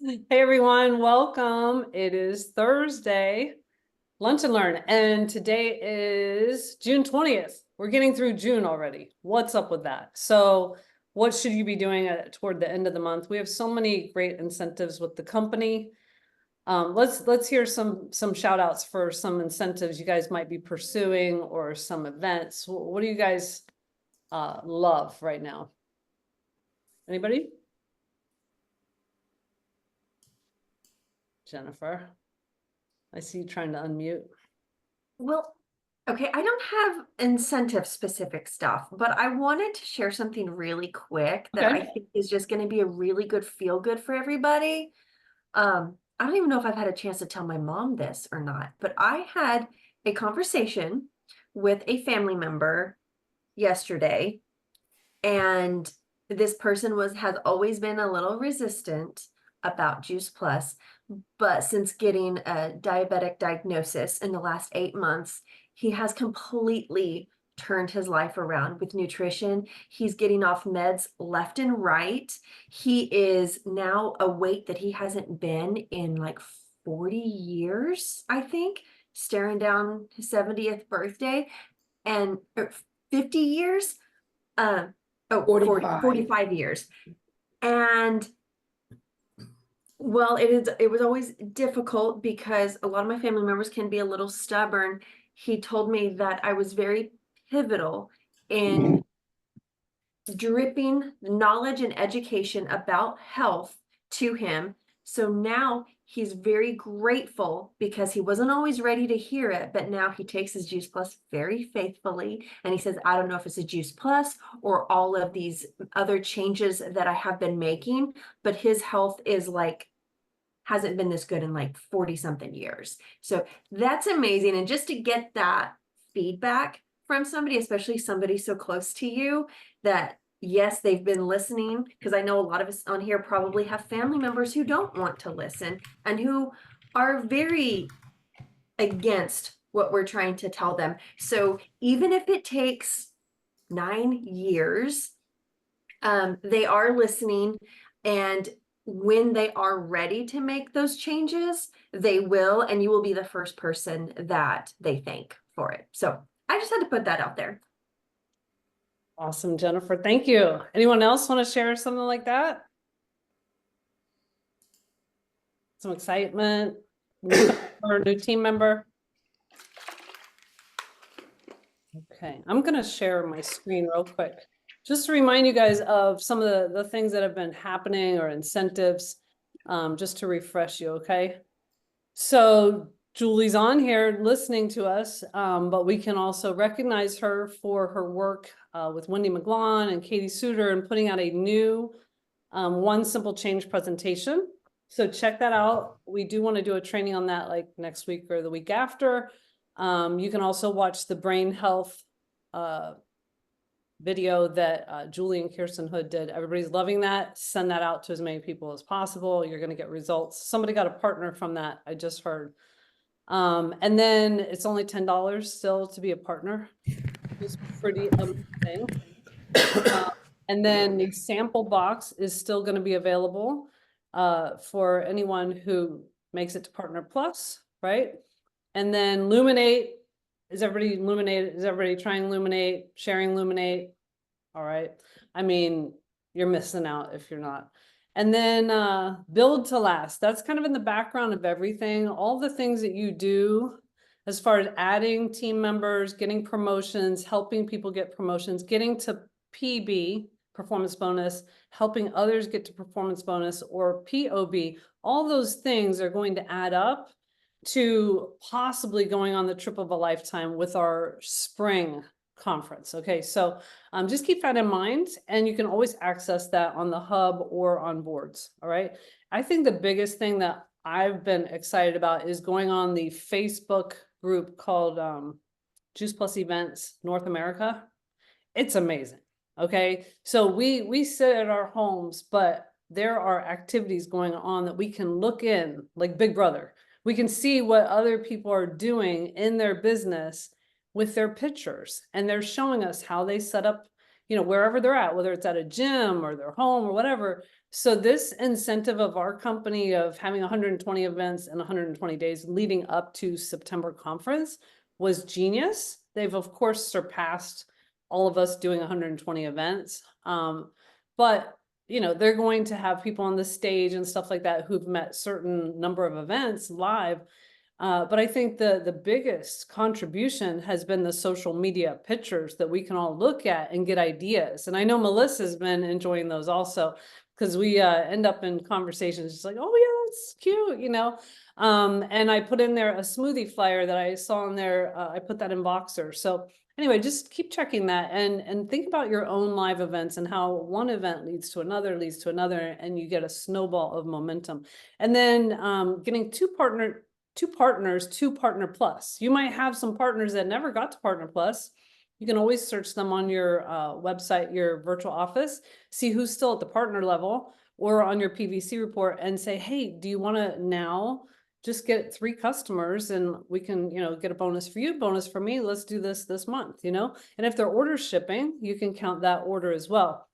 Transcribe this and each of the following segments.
Hey everyone, welcome. It is Thursday, Lunch and Learn, and today is June 20th. We're getting through June already. What's up with that? So what should you be doing toward the end of the month? We have so many great incentives with the company. Let's hear some shout outs for some incentives you guys might be pursuing or some events. What do you guys love right now? Anybody? Jennifer, I see you trying to unmute. Well, okay, I don't have incentive specific stuff, but I wanted to share something really quick that I Okay. think is just going to be a really good feel good for everybody. I don't even know if I've had a chance to tell my mom this or not, but I had a conversation with a family member yesterday, and this person has always been a little resistant about Juice Plus, but since getting a diabetic diagnosis in the last 8 months, he has completely turned his life around with nutrition. He's getting off meds left and right. He is now a weight that he hasn't been in like 40 years, I think, staring down his 70th birthday and 50 years. Uh, 45 years. And well, it was always difficult because a lot of my family members can be a little stubborn. He told me that I was very pivotal in dripping knowledge and education about health to him. So now he's very grateful because he wasn't always ready to hear it, but now he takes his Juice Plus very faithfully. And he says, I don't know if it's a Juice Plus or all of these other changes that I have been making, but his health is like, hasn't been this good in like 40 something years. So that's amazing. And just to get that feedback from somebody, especially somebody so close to you, that yes, they've been listening, because I know a lot of us on here probably have family members who don't want to listen and who are very against what we're trying to tell them. So even if it takes 9 years, they are listening, and when they are ready to make those changes, they will, and you will be the first person that they thank for it. So I just had to put that out there. Awesome, Jennifer. Thank you. Anyone else want to share something like that? Some excitement or a new team member? Okay, I'm going to share my screen real quick. Just to remind you guys of some of the things that have been happening or incentives, just to refresh you, okay? So Julie's on here listening to us, but we can also recognize her for her work with Wendy McGlon and Katie Suter and putting out a new One Simple Change presentation. So check that out. We do want to do a training on that like next week or the week after. You can also watch the brain health video that Julie and Kirsten Hood did. Everybody's loving that. Send that out to as many people as possible. You're going to get results. Somebody got a partner from that, I just heard. And then it's only $10 still to be a partner. It's pretty amazing. And then the sample box is still going to be available for anyone who makes it to Partner Plus, right? And then Luminate, is everybody Luminate? Is everybody trying Luminate, sharing Luminate? All right. I mean, you're missing out if you're not. And then Build to Last. That's kind of in the background of everything. All the things that you do as far as adding team members, getting promotions, helping people get promotions, getting to PB, performance bonus, helping others get to performance bonus, or POB, all those things are going to add up to possibly going on the trip of a lifetime with our spring conference. Okay, so just keep that in mind, and you can always access that on the hub or on boards. All right, I think the biggest thing that I've been excited about is going on the Facebook group called Juice Plus Events North America. It's amazing. Okay, so we sit at our homes, but there are activities going on that we can look in, like Big Brother. We can see what other people are doing in their business with their pictures, and they're showing us how they set up, wherever they're at, whether it's at a gym or their home or whatever. So this incentive of our company of having 120 events in 120 days leading up to September conference was genius. They've of course surpassed all of us doing 120 events. But they're going to have people on the stage and stuff like that who've met certain number of events live. But I think the biggest contribution has been the social media pictures that we can all look at and get ideas. And I know Melissa's been enjoying those also, because we end up in conversations just like, oh yeah, that's cute, and I put in there a smoothie flyer that I saw in there. I put that in Voxer. So anyway, just keep checking that and think about your own live events and how one event leads to another, and you get a snowball of momentum. And then getting two partners to Partner Plus. You might have some partners that never got to Partner Plus. You can always search them on your website, your virtual office, see who's still at the partner level, or on your PVC report and say, hey, do you want to now just get 3 customers and we can, get a bonus for you, bonus for me. Let's do this month, And if their order's shipping, you can count that order as well.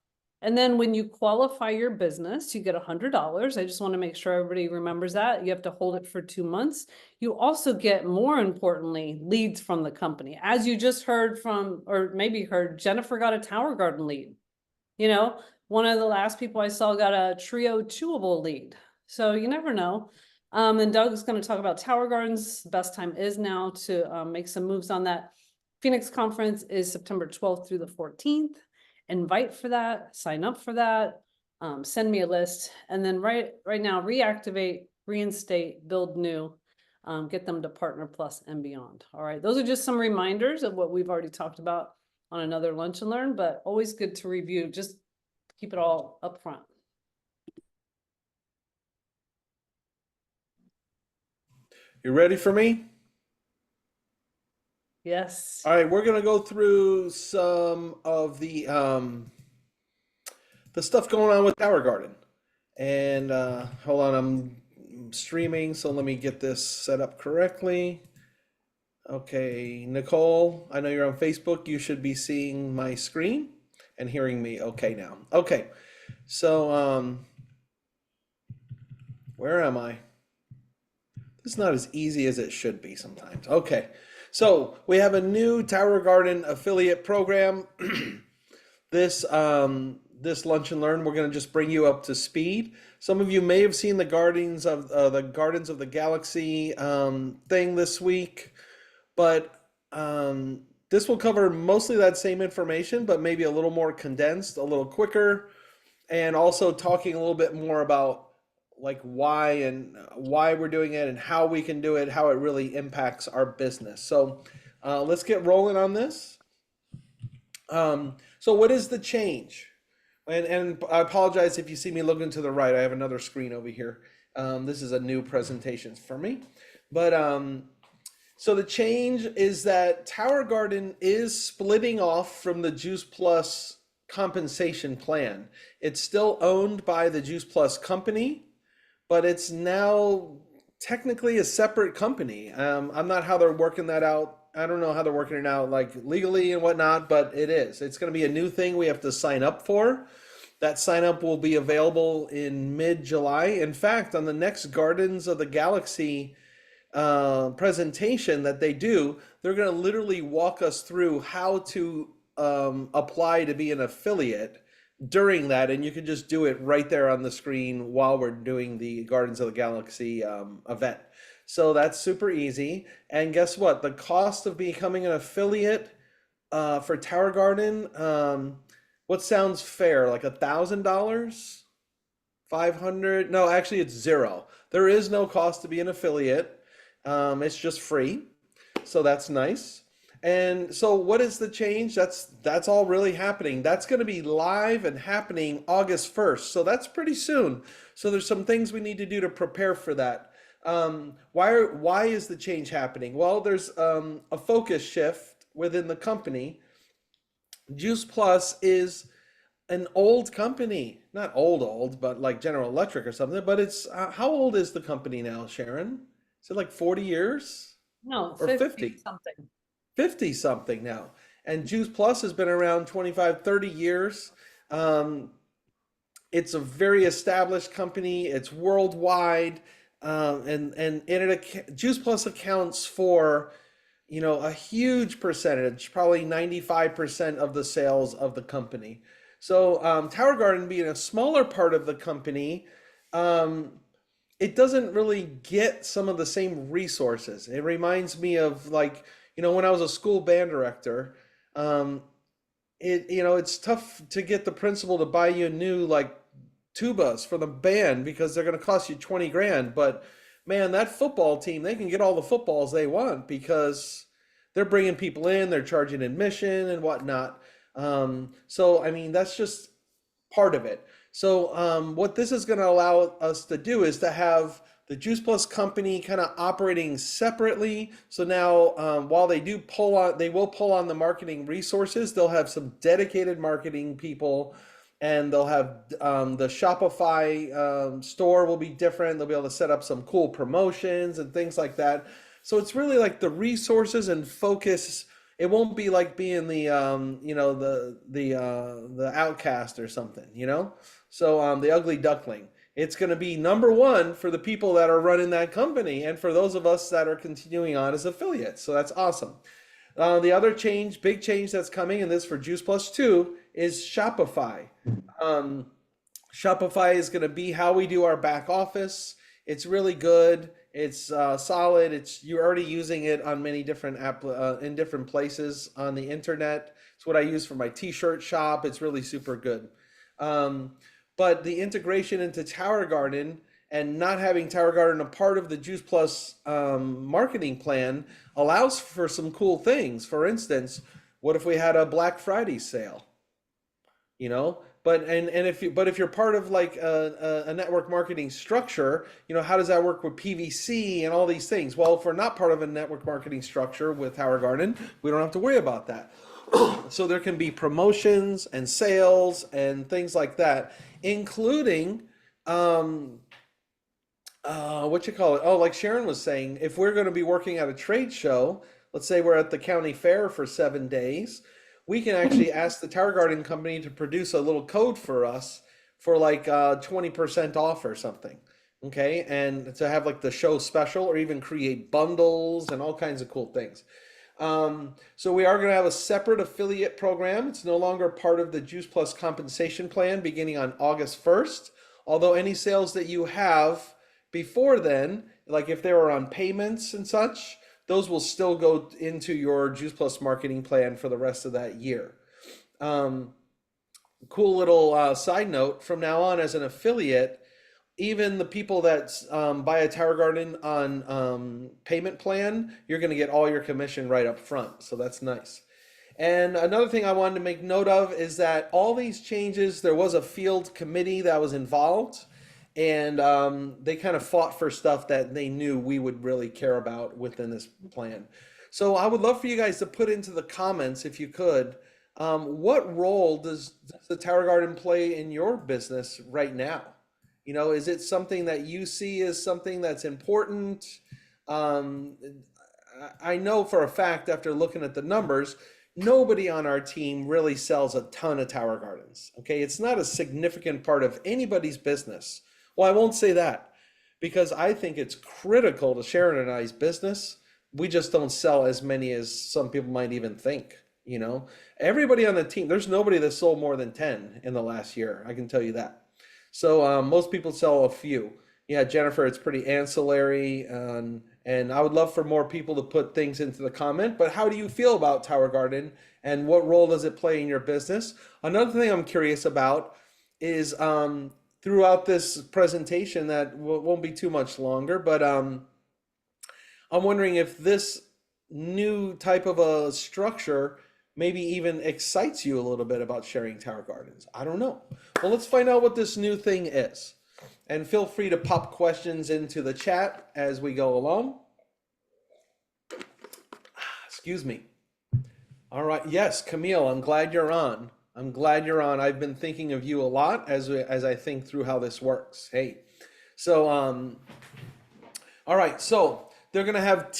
And then when you qualify your business, you get $100. I just want to make sure everybody remembers that. You have to hold it for 2 months. You also get, more importantly, leads from the company. As you just heard from, or maybe heard, Jennifer got a Tower Garden lead. One of the last people I saw got a Trio Chewable lead. So you never know. And Doug is going to talk about Tower Gardens. Best time is now to make some moves on that. Phoenix conference is September 12th through the 14th. Invite for that, sign up for that, send me a list, and then right now, reactivate, reinstate, build new, get them to Partner Plus and beyond. All right, those are just some reminders of what we've already talked about on another Lunch and Learn, but always good to review. Just keep it all up front. You ready for me? Yes. All right, we're gonna go through some of the stuff going on with Tower Garden. And hold on, I'm streaming, so let me get this set up correctly. Okay, Nicole, I know you're on Facebook. You should be seeing my screen and hearing me okay now. Okay, so where am I? This is not as easy as it should be sometimes. Okay. So we have a new Tower Garden affiliate program. This Lunch and Learn, we're going to just bring you up to speed. Some of you may have seen the Gardens of the Galaxy thing this week, but this will cover mostly that same information, but maybe a little more condensed, a little quicker, and also talking a little bit more about like why we're doing it and how we can do it, how it really impacts our business. So let's get rolling on this. So what is the change? And I apologize if you see me looking to the right. I have another screen over here. This is a new presentation for me. But so the change is that Tower Garden is splitting off from the Juice Plus compensation plan. It's still owned by the Juice Plus company, but it's now technically a separate company. I'm not how they're working that out. I don't know how they're working it out like legally and whatnot, but it is. It's going to be a new thing we have to sign up for. That sign up will be available in mid-July. In fact, on the next Gardens of the Galaxy presentation that they do, they're going to literally walk us through how to apply to be an affiliate during that, and you can just do it right there on the screen while we're doing the Gardens of the Galaxy event. So that's super easy. And guess what? The cost of becoming an affiliate for Tower Garden, what sounds fair? Like $1,000? 500? No, actually it's zero. There is no cost to be an affiliate. It's just free. So that's nice. And so what is the change? That's all really happening. That's going to be live and happening August 1st. So that's pretty soon. So there's some things we need to do to prepare for that. Why is the change happening? Well, there's a focus shift within the company. Juice Plus is an old company, not old, but like General Electric or something. But it's how old is the company now, Sharon? Is it like 40 years? No, Or 50? something. 50 something now. And Juice Plus has been around 25, 30 years. Um, it's a very established company. It's worldwide, Juice Plus accounts for, a huge percentage, probably 95% of the sales of the company. So Tower Garden being a smaller part of the company, um, it doesn't really get some of the same resources. It reminds me of like, when I was a school band director, um, it's tough to get the principal to buy you new like tubas for the band because they're going to cost you 20 grand. But man, that football team, they can get all the footballs they want because they're bringing people in, they're charging admission and whatnot. So, I mean, that's just part of it. So, what this is going to allow us to do is to have the Juice Plus company kind of operating separately. So now, while they will pull on the marketing resources, they'll have some dedicated marketing people, and they'll have the Shopify store will be different. They'll be able to set up some cool promotions and things like that. So it's really like the resources and focus. It won't be like being the the outcast or something, So the ugly duckling. It's going to be number one for the people that are running that company and for those of us that are continuing on as affiliates. So that's awesome. The other big change that's coming, and this for Juice Plus 2, is Shopify. Shopify is going to be how we do our back office. It's really good. It's solid. You're already using it on many different in different places on the internet. It's what I use for my t-shirt shop. It's really super good. But the integration into Tower Garden and not having Tower Garden a part of the Juice Plus marketing plan allows for some cool things. For instance, what if we had a Black Friday sale? But if you're part of like a network marketing structure, how does that work with PVC and all these things? Well, if we're not part of a network marketing structure with Tower Garden, we don't have to worry about that. So there can be promotions and sales and things like that, including like Sharon was saying, if we're going to be working at a trade show, let's say we're at the county fair for 7 days, we can actually ask the Tower Garden company to produce a little code for us for like 20% off or something. Okay, and to have like the show special or even create bundles and all kinds of cool things. So we are going to have a separate affiliate program. It's no longer part of the Juice Plus compensation plan beginning on August 1st. Although any sales that you have before then, like if they were on payments and such, those will still go into your Juice Plus marketing plan for the rest of that year. Cool little side note, from now on as an affiliate, even the people that buy a Tower Garden on payment plan, you're going to get all your commission right up front. So that's nice. And another thing I wanted to make note of is that all these changes, there was a field committee that was involved, and they kind of fought for stuff that they knew we would really care about within this plan. So I would love for you guys to put into the comments, if you could, what role does the Tower Garden play in your business right now? Is it something that you see as something that's important? I know for a fact, after looking at the numbers, nobody on our team really sells a ton of Tower Gardens. Okay, it's not a significant part of anybody's business. Well, I won't say that because I think it's critical to Sharon and I's business. We just don't sell as many as some people might even think. Everybody on the team, there's nobody that sold more than 10 in the last year. I can tell you that. So most people sell a few. Yeah, Jennifer, it's pretty ancillary, and I would love for more people to put things into the comment. But how do you feel about Tower Garden, and what role does it play in your business? Another thing I'm curious about is throughout this presentation that won't be too much longer, but I'm wondering if this new type of a structure maybe even excites you a little bit about sharing Tower Gardens. I don't know. Well, let's find out what this new thing is. And feel free to pop questions into the chat as we go along. Excuse me. All right. Yes, Camille, I'm glad you're on. I've been thinking of you a lot as I think through how this works. Hey. So, all right. So they're going to have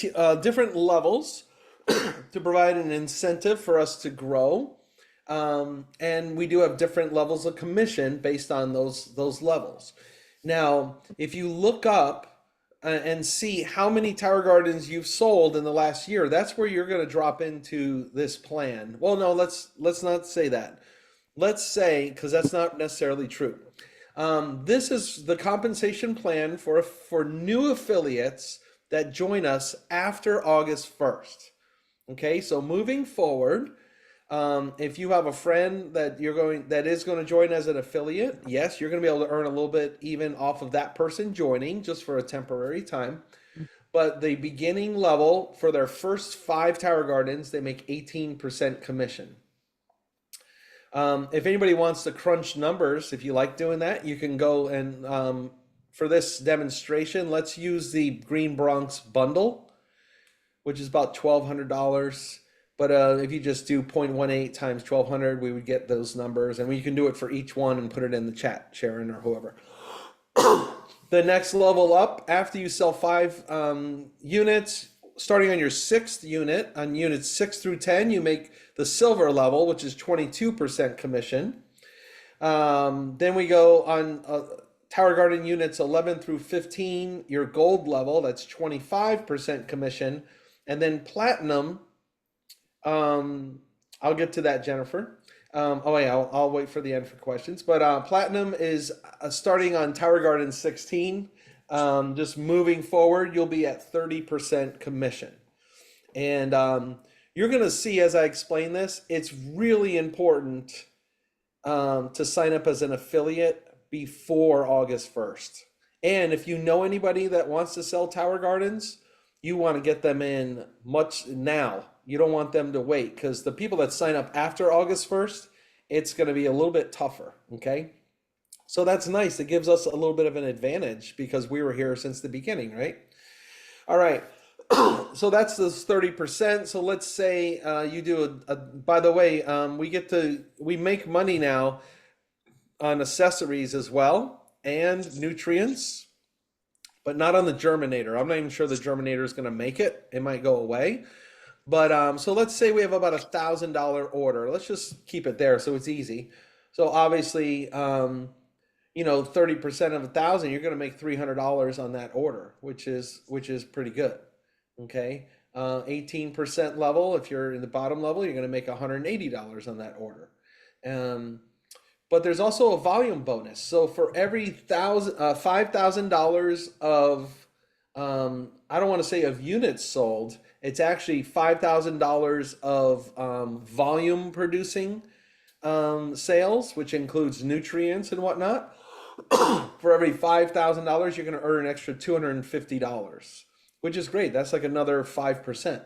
different levels. to provide an incentive for us to grow. And we do have different levels of commission based on those levels. Now, if you look up and see how many Tower Gardens you've sold in the last year, that's where you're going to drop into this plan. Well, no, let's not say that. Let's say, because that's not necessarily true. This is the compensation plan for new affiliates that join us after August 1st. Okay, so moving forward, if you have a friend that is going to join as an affiliate, yes, you're going to be able to earn a little bit even off of that person joining just for a temporary time. But the beginning level for their first 5 Tower Gardens, they make 18% commission. If anybody wants to crunch numbers, if you like doing that, you can go and for this demonstration, let's use the Green Bronx bundle, which is about $1,200. But if you just do 0.18 times 1,200, we would get those numbers. And you can do it for each one and put it in the chat, Sharon or whoever. The next level up, after you sell 5 units, starting on your 6th unit, on units 6 through 10, you make the silver level, which is 22% commission. Then we go on Tower Garden units 11 through 15, your gold level, that's 25% commission. And then platinum, I'll get to that, Jennifer. I'll wait for the end for questions. But platinum is starting on Tower Garden 16. Just moving forward, you'll be at 30% commission. And you're going to see as I explain this, it's really important to sign up as an affiliate before August 1st. And if you know anybody that wants to sell Tower Gardens, you want to get them in much now. You don't want them to wait, because the people that sign up after August 1st, it's going to be a little bit tougher, okay? So that's nice. It gives us a little bit of an advantage because we were here since the beginning, right? All right. So that's this 30%. So let's say you do by the way, we make money now on accessories as well and nutrients, but not on the germinator. I'm not even sure the germinator is going to make it. It might go away. But so let's say we have about $1,000 order. Let's just keep it there so it's easy. So obviously, 30% of 1,000, you're going to make $300 on that order, which is pretty good. Okay, 18% level. If you're in the bottom level, you're going to make $180 on that order. But there's also a volume bonus. So for every $5,000 of I don't want to say of units sold, it's actually $5,000 of volume producing sales, which includes nutrients and whatnot. For every $5,000, you're going to earn an extra $250, which is great. That's like another 5%.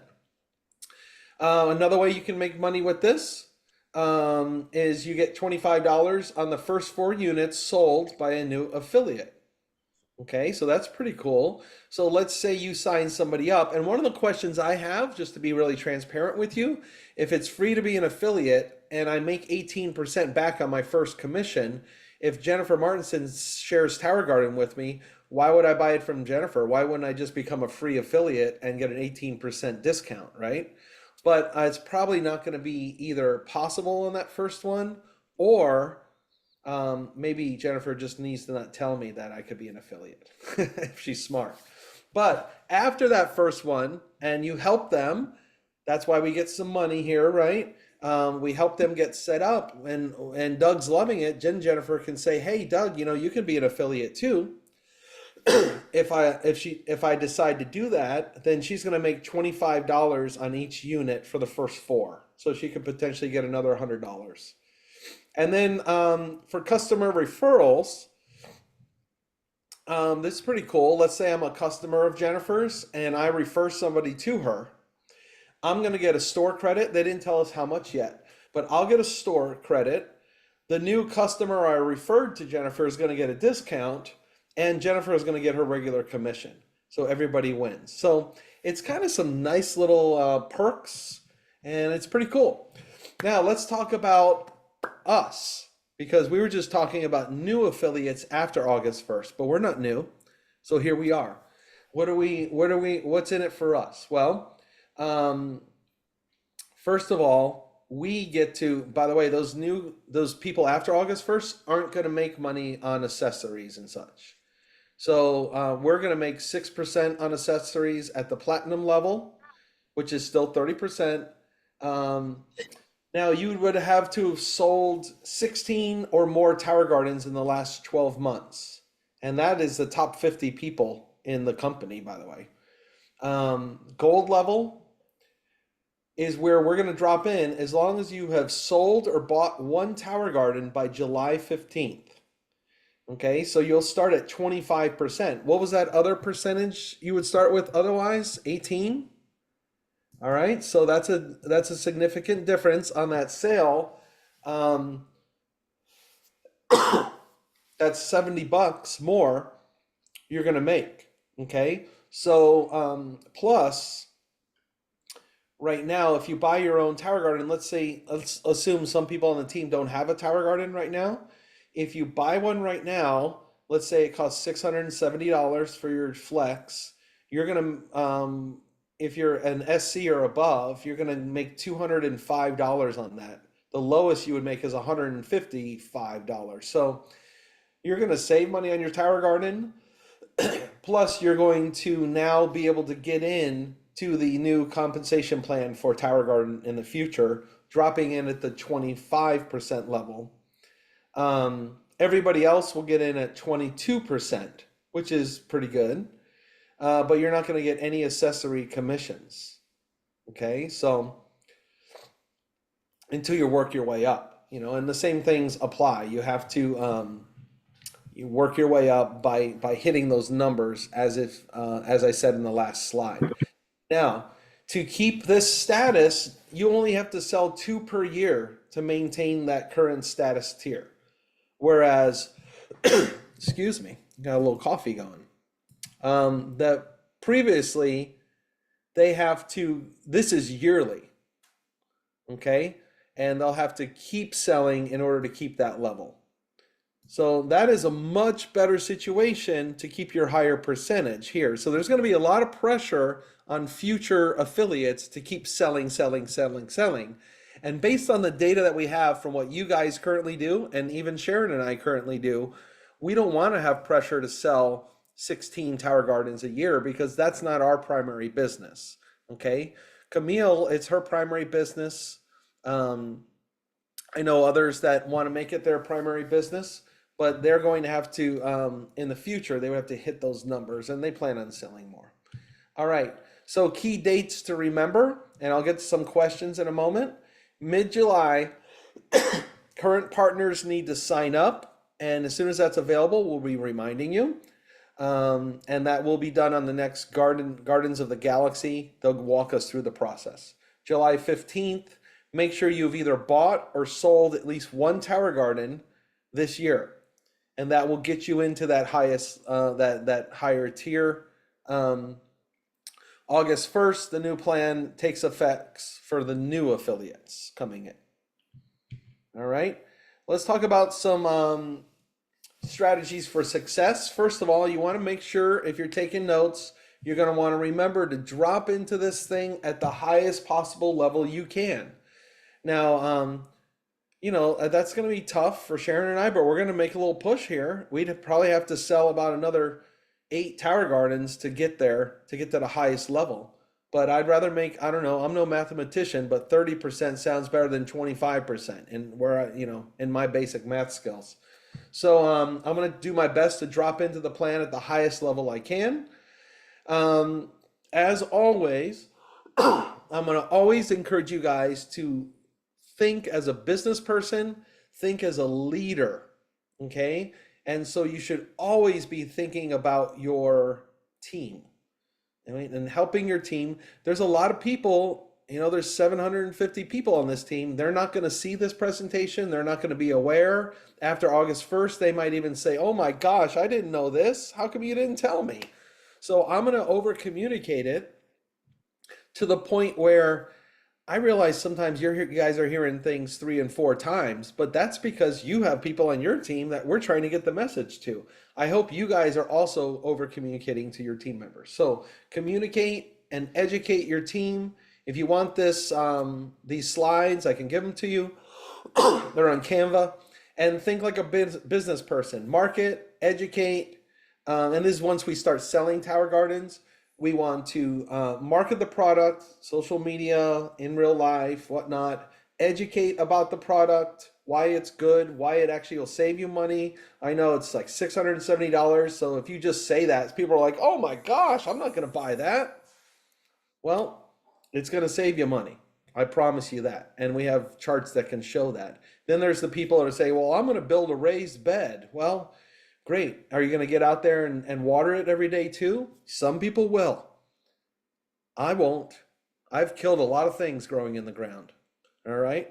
Another way you can make money with this is you get $25 on the first 4 units sold by a new affiliate. Okay, so that's pretty cool. So let's say you sign somebody up, and one of the questions I have, just to be really transparent with you, if it's free to be an affiliate and I make 18% back on my first commission, if Jennifer Martinson shares Tower Garden with me, why would I buy it from Jennifer? Why wouldn't I just become a free affiliate and get an 18% discount, right? But it's probably not going to be either possible on that first one, or maybe Jennifer just needs to not tell me that I could be an affiliate if she's smart. But after that first one, and you help them, that's why we get some money here, right? We help them get set up, and Doug's loving it. Jennifer can say, "Hey, Doug, you can be an affiliate too." If I decide to do that, then she's going to make $25 on each unit for the first 4, so she could potentially get another $100. And then for customer referrals, this is pretty cool. Let's say I'm a customer of Jennifer's and I refer somebody to her. I'm going to get a store credit. They didn't tell us how much yet, but I'll get a store credit. The new customer I referred to Jennifer is going to get a discount, and Jennifer is going to get her regular commission. So everybody wins. So it's kind of some nice little perks, and it's pretty cool. Now let's talk about us, because we were just talking about new affiliates after August 1st, but we're not new. So here we are. What's in it for us? Well, First of all, we get to, by the way, those people after August 1st aren't going to make money on accessories and such. So we're going to make 6% on accessories at the platinum level, which is still 30%. Now you would have to have sold 16 or more Tower Gardens in the last 12 months. And that is the top 50 people in the company, by the way. Gold level is where we're going to drop in as long as you have sold or bought one Tower Garden by July 15th. Okay, so you'll start at 25%. What was that other percentage you would start with otherwise? 18? All right, so that's a significant difference on that sale. That's $70 more you're gonna make. Okay, so plus right now, if you buy your own Tower Garden, let's assume some people on the team don't have a Tower Garden right now. If you buy one right now, let's say it costs $670 for your flex, you're gonna if you're an SC or above, you're gonna make $205 on that. The lowest you would make is $155. So you're gonna save money on your Tower Garden. Plus, you're going to now be able to get in to the new compensation plan for Tower Garden in the future, dropping in at the 25% level. Everybody else will get in at 22%, which is pretty good. But you're not going to get any accessory commissions. Okay, so until you work your way up, and the same things apply. You have to you work your way up by hitting those numbers as I said in the last slide. Now, to keep this status, you only have to sell 2 per year to maintain that current status tier. Whereas, excuse me, got a little coffee going. That previously they have to, this is yearly, okay? And they'll have to keep selling in order to keep that level. So that is a much better situation to keep your higher percentage here. So there's going to be a lot of pressure on future affiliates to keep selling. And based on the data that we have from what you guys currently do, and even Sharon and I currently do, we don't want to have pressure to sell 16 Tower Gardens a year because that's not our primary business. Okay, Camille, it's her primary business. I know others that want to make it their primary business, but they're going to have to, in the future, they would have to hit those numbers, and they plan on selling more. All right, so key dates to remember, and I'll get to some questions in a moment. Mid-July, current partners need to sign up, and as soon as that's available, we'll be reminding you. And that will be done on the next Gardens of the Galaxy. They'll walk us through the process. July 15th, make sure you've either bought or sold at least one Tower Garden this year. And that will get you into that highest, that higher tier. August 1st, the new plan takes effect for the new affiliates coming in. All right, let's talk about some strategies for success. First of all, you want to make sure if you're taking notes, you're going to want to remember to drop into this thing at the highest possible level you can. Now, that's going to be tough for Sharon and I, but we're going to make a little push here. We'd probably have to sell about another 8 Tower Gardens to get there, to get to the highest level. But I'd rather make, I don't know, I'm no mathematician, but 30% sounds better than 25% and where in my basic math skills. So I'm going to do my best to drop into the plan at the highest level I can. As always, I'm going to always encourage you guys to think as a business person, think as a leader, okay? And so you should always be thinking about your team, right? And helping your team. There's a lot of people, there's 750 people on this team. They're not going to see this presentation. They're not going to be aware. After August 1st, they might even say, oh my gosh, I didn't know this. How come you didn't tell me? So I'm going to over communicate it to the point where I realize sometimes you guys are hearing things 3 and 4 times, but that's because you have people on your team that we're trying to get the message to. I hope you guys are also over communicating to your team members. So communicate and educate your team If you want these slides, I can give them to you. They're on Canva. And think like a business person. Market, educate, and this is once we start selling Tower Gardens. We want to market the product, social media, in real life, whatnot. Educate about the product, why it's good, why it actually will save you money. I know it's like $670. So if you just say that, people are like, oh my gosh, I'm not going to buy that. Well, it's going to save you money. I promise you that. And we have charts that can show that. Then there's the people that say, well, I'm going to build a raised bed. Well, great. Are you going to get out there and water it every day too? Some people will. I won't. I've killed a lot of things growing in the ground. All right.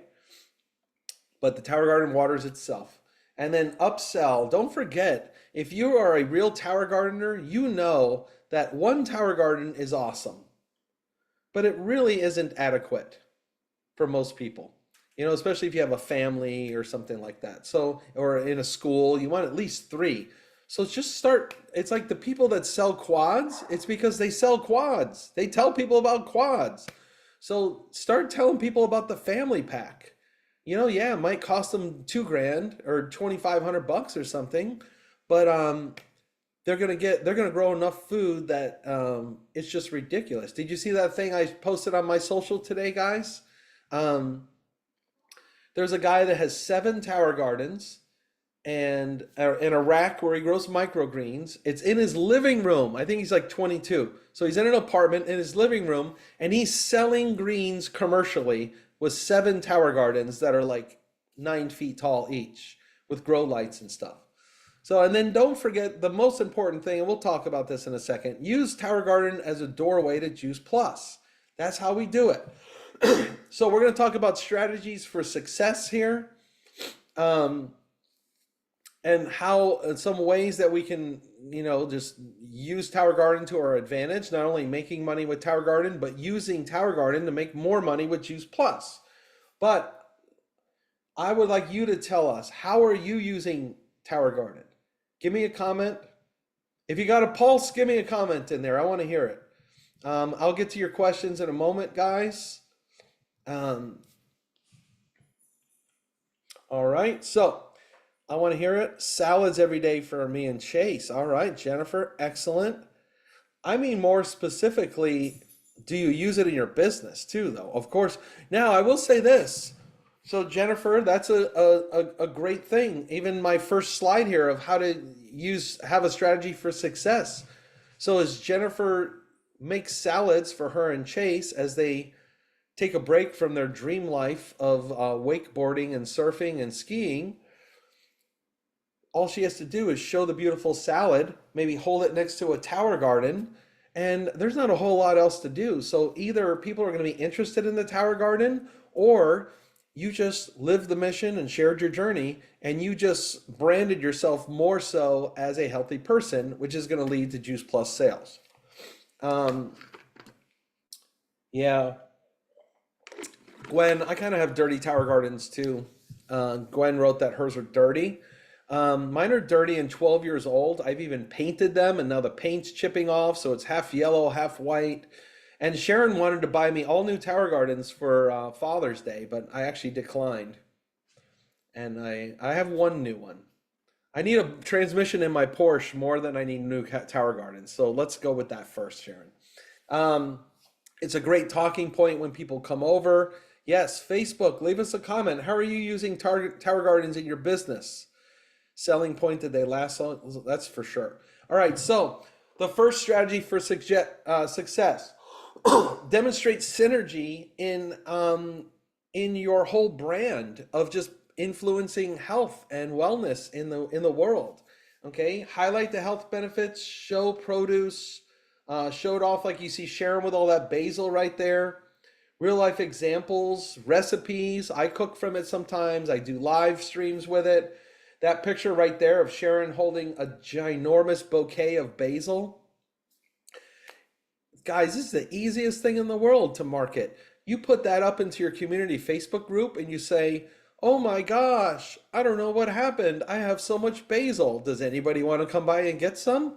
But the Tower Garden waters itself. And then upsell. Don't forget, if you are a real Tower Gardener, you know that one Tower Garden is awesome. But it really isn't adequate for most people. You know, especially if you have a family or something like that. So, or in a school, you want at least 3. So just start. It's like the people that sell quads, it's because they sell quads. They tell people about quads. So start telling people about the family pack. You know, yeah, it might cost them $2,000 or $2,500 or something, but they're gonna grow enough food that it's just ridiculous. Did you see that thing I posted on my social today, guys? There's a guy that has 7 Tower Gardens and in a rack where he grows microgreens. It's in his living room. I think he's like 22. So he's in an apartment in his living room and he's selling greens commercially with 7 Tower Gardens that are like 9 feet tall each with grow lights and stuff. So, and then don't forget the most important thing, and we'll talk about this in a second, use Tower Garden as a doorway to Juice Plus. That's how we do it. So we're going to talk about strategies for success here, and how some ways that we can, you know, just use Tower Garden to our advantage, not only making money with Tower Garden, but using Tower Garden to make more money with Juice Plus. But I would like you to tell us, how are you using Tower Garden? Give me a comment. If you got a pulse, give me a comment in there. I want to hear it. I'll get to your questions in a moment, guys. All right, so I want to hear it. Salads every day for me and Chase. All right, Jennifer, excellent. I mean, more specifically, do you use it in your business too, though? Of course. Now, I will say this. So Jennifer, that's a great thing. Even my first slide here of how to have a strategy for success. So as Jennifer makes salads for her and Chase as they take a break from their dream life of wakeboarding and surfing and skiing, all she has to do is show the beautiful salad, maybe hold it next to a Tower Garden, and there's not a whole lot else to do. So either people are going to be interested in the Tower Garden, or you just lived the mission and shared your journey, and you just branded yourself more so as a healthy person, which is going to lead to Juice Plus sales. Yeah. Gwen, I kind of have dirty Tower Gardens too. Gwen wrote that hers are dirty. Mine are dirty and 12 years old. I've even painted them and now the paint's chipping off, so it's half yellow, half white. And Sharon wanted to buy me all new Tower Gardens for Father's Day, but I actually declined. And I have one new one. I need a transmission in my Porsche more than I need new Tower Gardens. So let's go with that first, Sharon. It's a great talking point when people come over. Yes, Facebook, leave us a comment. How are you using Tower Gardens in your business? Selling point that they last on, that's for sure. All right, so the first strategy for success, demonstrate synergy in your whole brand of just influencing health and wellness in the world. Okay, highlight the health benefits, show produce, show it off like you see Sharon with all that basil right there. Real life examples, recipes. I cook from it sometimes. I do live streams with it. That picture right there of Sharon holding a ginormous bouquet of basil. Guys, this is the easiest thing in the world to market. You put that up into your community Facebook group and you say, oh my gosh, I don't know what happened. I have so much basil. Does anybody want to come by and get some?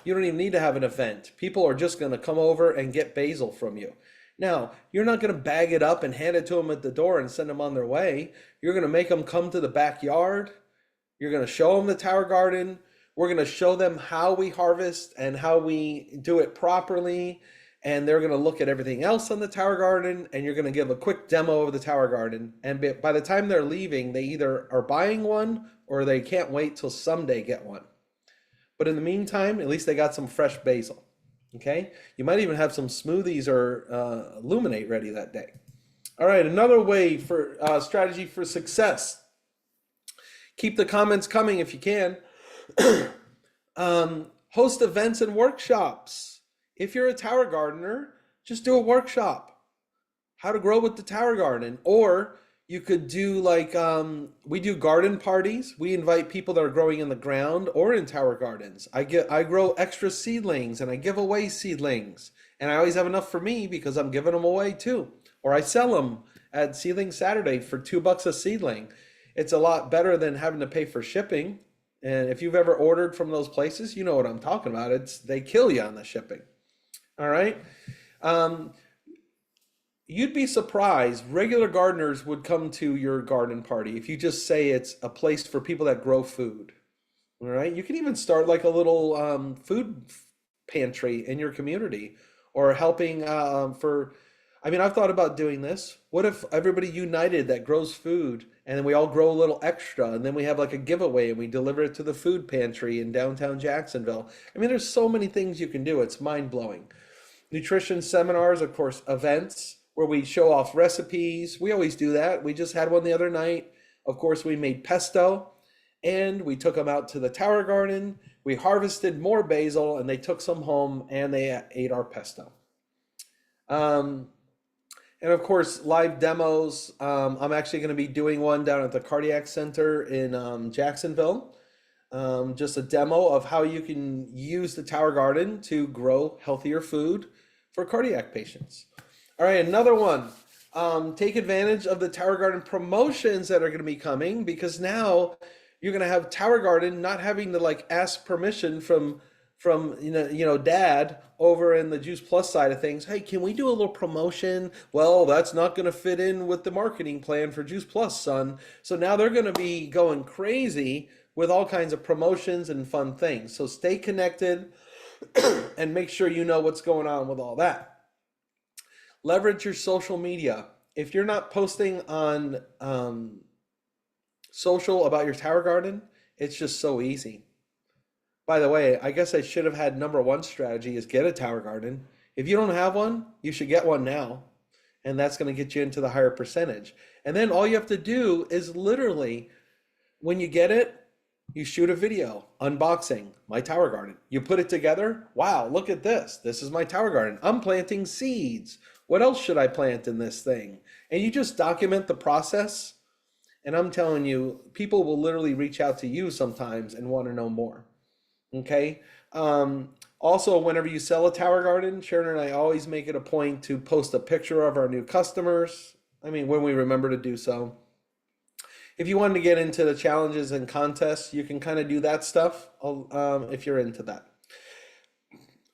You don't even need to have an event. People are just going to come over and get basil from you. Now, you're not going to bag it up and hand it to them at the door and send them on their way. You're going to make them come to the backyard. You're going to show them the tower garden. We're going to show them how we harvest and how we do it properly. And they're going to look at everything else on the tower garden, and you're going to give a quick demo of the tower garden. And by the time they're leaving, they either are buying one or they can't wait till someday get one. But in the meantime, at least they got some fresh basil. Okay, you might even have some smoothies or Luminate ready that day. All right, another way for strategy for success. Keep the comments coming if you can. Host events and workshops. If you're a tower gardener, just do a workshop. How to grow with the tower garden. Or you could do like, we do garden parties. We invite people that are growing in the ground or in tower gardens. I grow extra seedlings and I give away seedlings. And I always have enough for me because I'm giving them away too. Or I sell them at Seedling Saturday for $2 a seedling. It's a lot better than having to pay for shipping. And if you've ever ordered from those places, you know what I'm talking about. They kill you on the shipping. All right. You'd be surprised. Regular gardeners would come to your garden party if you just say it's a place for people that grow food. All right. You can even start like a little food pantry in your community, or helping I've thought about doing this. What if everybody united that grows food, and then we all grow a little extra, and then we have like a giveaway and we deliver it to the food pantry in downtown Jacksonville? I mean, there's so many things you can do. It's mind blowing. Nutrition seminars, of course, events where we show off recipes. We always do that. We just had one the other night. Of course, we made pesto, and we took them out to the tower garden. We harvested more basil, and they took some home, and they ate our pesto. And of course, live demos. I'm actually going to be doing one down at the Cardiac Center in Jacksonville. Just a demo of how you can use the tower garden to grow healthier food for cardiac patients. All right, another one. Take advantage of the tower garden promotions that are going to be coming, because now you're going to have tower garden not having to like ask permission from dad over in the Juice Plus side of things. Hey, can we do a little promotion? Well, that's not going to fit in with the marketing plan for Juice Plus, son. So now they're going to be going crazy with all kinds of promotions and fun things. So stay connected and make sure you know what's going on with all that. Leverage your social media. If you're not posting on social about your tower garden, it's just so easy. By the way, I guess I should have had number one strategy is get a tower garden. If you don't have one, you should get one now. And that's going to get you into the higher percentage. And then all you have to do is literally, when you get it, you shoot a video unboxing my tower garden. You put it together. Wow, look at this. This is my tower garden. I'm planting seeds. What else should I plant in this thing? And you just document the process. And I'm telling you, people will literally reach out to you sometimes and want to know more. Okay. Also, whenever you sell a tower garden, Sharon and I always make it a point to post a picture of our new customers. I mean, when we remember to do so. If you wanted to get into the challenges and contests, you can kind of do that stuff if you're into that.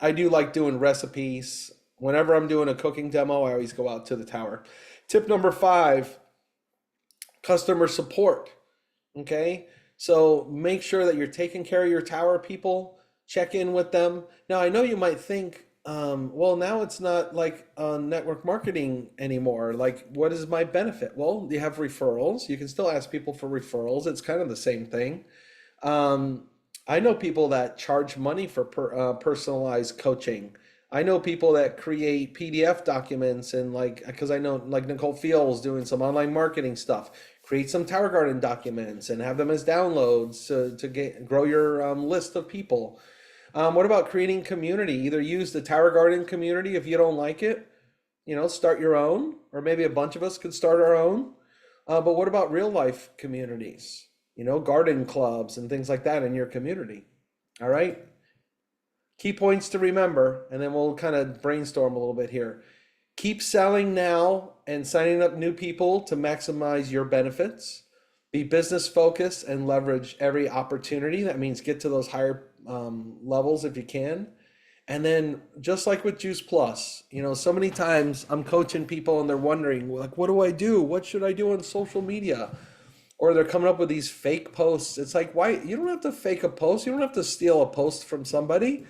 I do like doing recipes. Whenever I'm doing a cooking demo, I always go out to the tower. Tip number 5, customer support. Okay. So make sure that you're taking care of your tower people, check in with them. Now, I know you might think, well, now it's not like network marketing anymore. Like, what is my benefit? Well, you have referrals. You can still ask people for referrals. It's kind of the same thing. I know people that charge money for personalized coaching. I know people that create PDF documents, and like, because I know like Nicole Fields doing some online marketing stuff. Create some tower garden documents and have them as downloads to grow your list of people. What about creating community? Either use the tower garden community if you don't like it, start your own, or maybe a bunch of us could start our own. But what about real life communities? Garden clubs and things like that in your community. All right. Key points to remember, and then we'll kind of brainstorm a little bit here. Keep selling now and signing up new people to maximize your benefits. Be business focused and leverage every opportunity. That means get to those higher levels if you can. And then just like with Juice Plus, you know, so many times I'm coaching people and they're wondering, like, what do I do? What should I do on social media? Or they're coming up with these fake posts. It's like, why? You don't have to fake a post. You don't have to steal a post from somebody.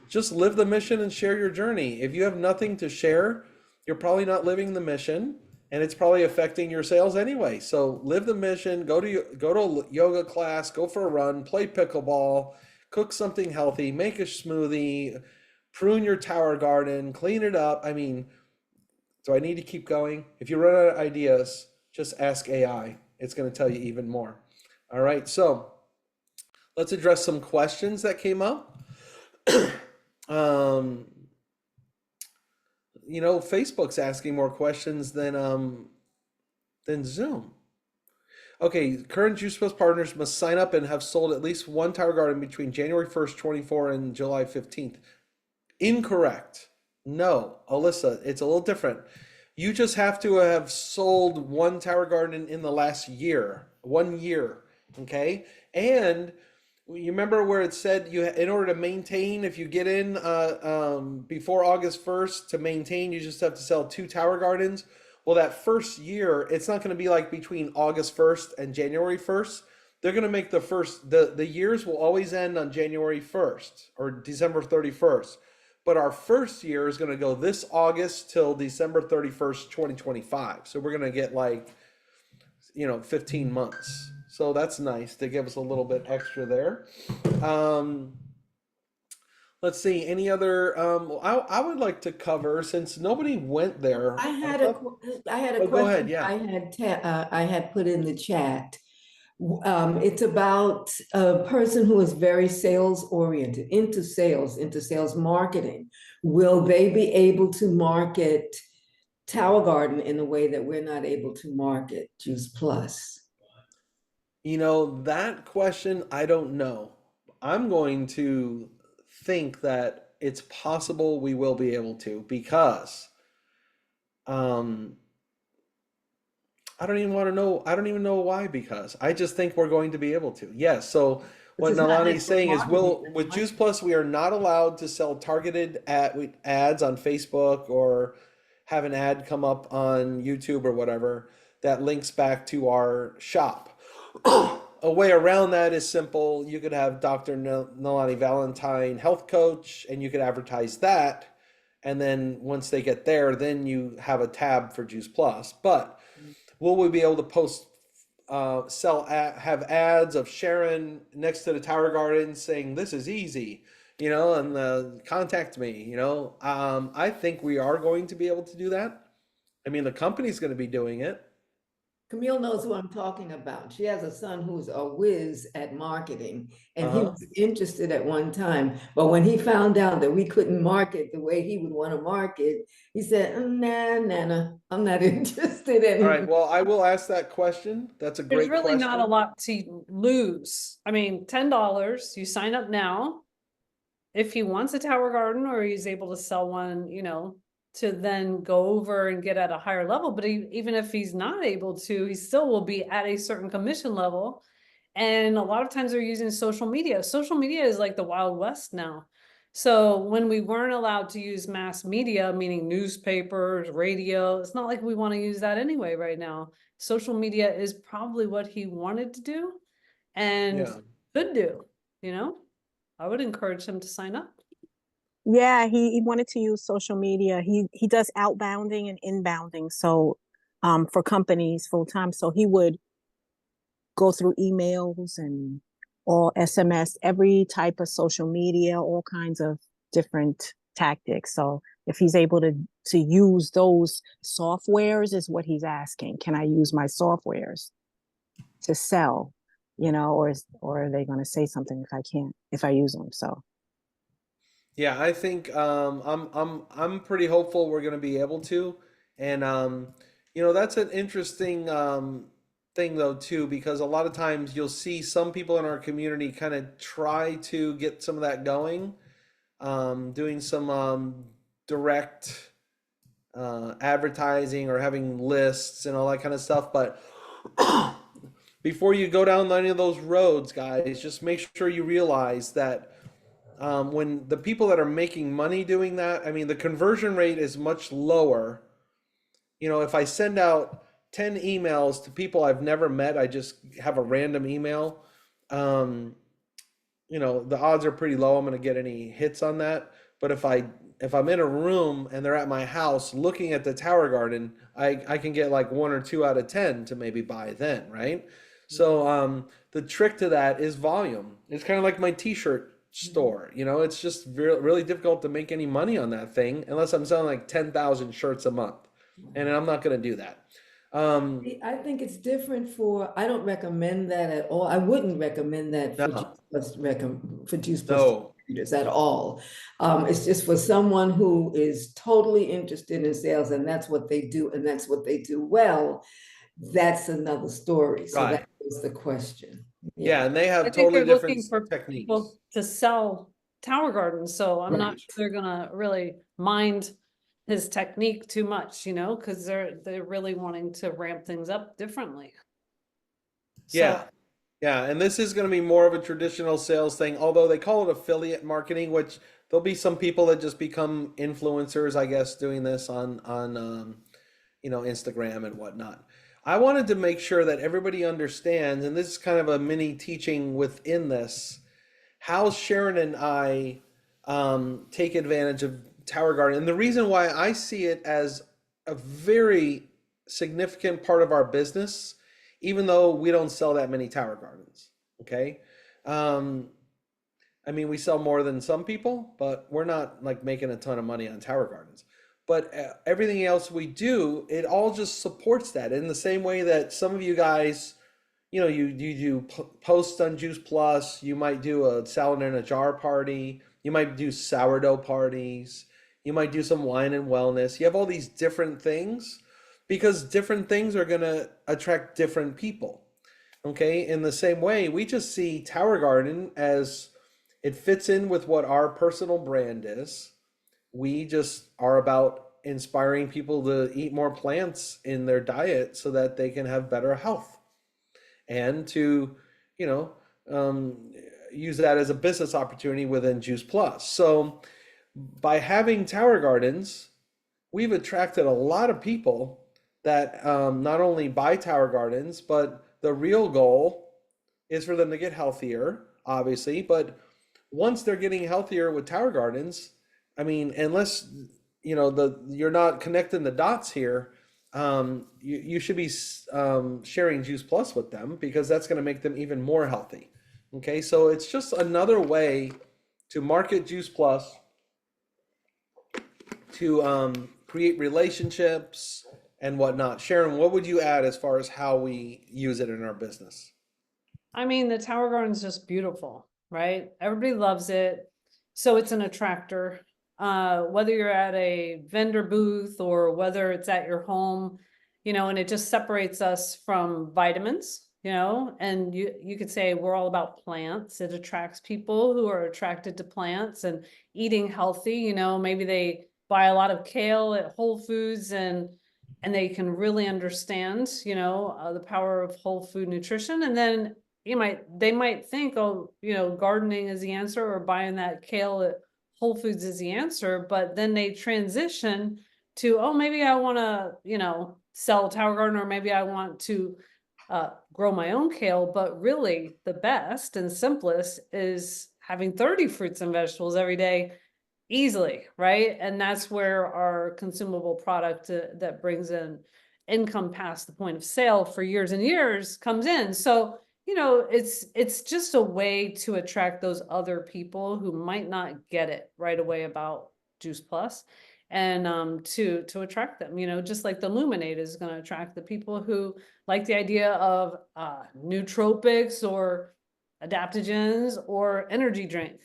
Just live the mission and share your journey. If you have nothing to share, you're probably not living the mission, and it's probably affecting your sales anyway. So live the mission, go to a yoga class, go for a run, play pickleball, cook something healthy, make a smoothie, prune your tower garden, clean it up. I mean, do I need to keep going? If you run out of ideas, just ask AI. It's going to tell you even more. All right, so let's address some questions that came up. You know, Facebook's asking more questions than Zoom. Okay, current Juice Plus partners must sign up and have sold at least one tower garden between January 1st, 24 and July 15th. Incorrect. No, Alyssa, it's a little different. You just have to have sold one tower garden in the last year, 1 year, okay? And you remember where it said you, in order to maintain, if you get in before August 1st to maintain, you just have to sell 2 tower gardens. Well, that first year, it's not going to be like between August 1st and January 1st. They're going to make the years will always end on January 1st or December 31st. But our first year is going to go this August till December 31st, 2025. So we're going to get like, 15 months. So that's nice to give us a little bit extra there. Let's see, any other, I would like to cover, since nobody went there. I had a Oh, go ahead, question yeah. I had put in the chat. It's about a person who is very sales oriented, into sales marketing. Will they be able to market Tower Garden in a way that we're not able to market Juice Plus? That question, I don't know. I'm going to think that it's possible we will be able to, because I don't even want to know. I don't even know why, because I just think we're going to be able to. Yes. So what Which is not Nalani's saying is, marketing, with Juice Plus, we are not allowed to sell targeted ads on Facebook or have an ad come up on YouTube or whatever that links back to our shop. A way around that is simple. You could have Dr. Nalani Valentine health coach, and you could advertise that. And then once they get there, then you have a tab for Juice Plus. But will we be able to post, have ads of Sharon next to the Tower Garden saying this is easy, and contact me, I think we are going to be able to do that. I mean, the company's going to be doing it. Camille knows who I'm talking about. She has a son who's a whiz at marketing, and he Uh-huh. was interested at one time. But when he found out that we couldn't market the way he would want to market, he said, nah, Nana, I'm not interested in All right. Well, I will ask that question. That's a There's great really question. not a lot to lose. I mean, $10, you sign up now. If he wants a tower garden, or he's able to sell one, to then go over and get at a higher level. But even if he's not able to, he still will be at a certain commission level. And a lot of times they're using social media. Social media is like the Wild West now. So when we weren't allowed to use mass media, meaning newspapers, radio, it's not like we want to use that anyway right now. Social media is probably what he wanted to do and Yeah. could do, I would encourage him to sign up. Yeah, he wanted to use social media. He does outbounding and inbounding, so for companies full time. So he would go through emails and all SMS, every type of social media, all kinds of different tactics. So if he's able to use those softwares, is what he's asking. Can I use my softwares to sell? Or are they going to say something if I use them? So. Yeah, I think I'm pretty hopeful we're going to be able to, and that's an interesting thing though too, because a lot of times you'll see some people in our community kind of try to get some of that going, doing some direct advertising or having lists and all that kind of stuff, but before you go down any of those roads, guys, just make sure you realize that when the people that are making money doing that, I mean, the conversion rate is much lower. You know, if I send out 10 emails to people I've never met, I just have a random email. Um, you know, the odds are pretty low I'm going to get any hits on that. But if I'm in a room and they're at my house looking at the Tower Garden, I can get like 1 or 2 out of 10 to maybe buy then, right? So the trick to that is volume. It's kind of like my t-shirt store, you know, it's just really difficult to make any money on that thing unless I'm selling like 10,000 shirts a month. And I'm not going to do that. I think it's different I don't recommend that at all. I wouldn't recommend that for No. Juice Plus No. distributors at all. It's just for someone who is totally interested in sales and that's what they do and that's what they do well. That's another story. So Right. that was the question. Yeah, and they I have think totally they're different looking for techniques. people to sell Tower Gardens, so I'm not Right. sure they're gonna really mind his technique too much, you know, because they're really wanting to ramp things up differently. Yeah. So, Yeah, and this is going to be more of a traditional sales thing, although they call it affiliate marketing, which there'll be some people that just become influencers, I guess, doing this on you know, Instagram and whatnot. I wanted to make sure that everybody understands, and this is kind of a mini teaching within this, how Sharon and I take advantage of Tower Garden. And the reason why I see it as a very significant part of our business, even though we don't sell that many Tower Gardens, okay? I mean, we sell more than some people, but we're not like making a ton of money on Tower Gardens. But everything else we do, it all just supports that in the same way that some of you guys, you know, you do posts on Juice Plus, you might do a salad in a jar party, you might do sourdough parties, you might do some wine and wellness. You have all these different things because different things are going to attract different people. Okay, in the same way, we just see Tower Garden as it fits in with what our personal brand is. We just are about inspiring people to eat more plants in their diet so that they can have better health and to, you know, use that as a business opportunity within Juice Plus. So by having Tower Gardens, we've attracted a lot of people that not only buy Tower Gardens, but the real goal is for them to get healthier, obviously. But once they're getting healthier with Tower Gardens, I mean, unless you know you're not connecting the dots here, you should be sharing Juice Plus with them because that's going to make them even more healthy. Okay, so it's just another way to market Juice Plus, to create relationships and whatnot. Sharon, what would you add as far as how we use it in our business? I mean, the Tower Garden's just beautiful, right? Everybody loves it. So it's an attractor. Whether you're at a vendor booth or whether it's at your home, you know, and it just separates us from vitamins, you know, and you could say we're all about plants. It attracts people who are attracted to plants and eating healthy, you know, maybe they buy a lot of kale at Whole Foods and they can really understand, you know, the power of whole food nutrition. And then they might think, oh, you know, gardening is the answer or buying that kale at Whole Foods is the answer, but then they transition to, oh, maybe I want to, you know, sell Tower Garden, or maybe I want to grow my own kale. But really the best and simplest is having 30 fruits and vegetables every day easily, right? And that's where our consumable product that brings in income past the point of sale for years and years comes in. So, you know, it's just a way to attract those other people who might not get it right away about Juice Plus, and to attract them, you know, just like the Luminate is going to attract the people who like the idea of nootropics or adaptogens or energy drink,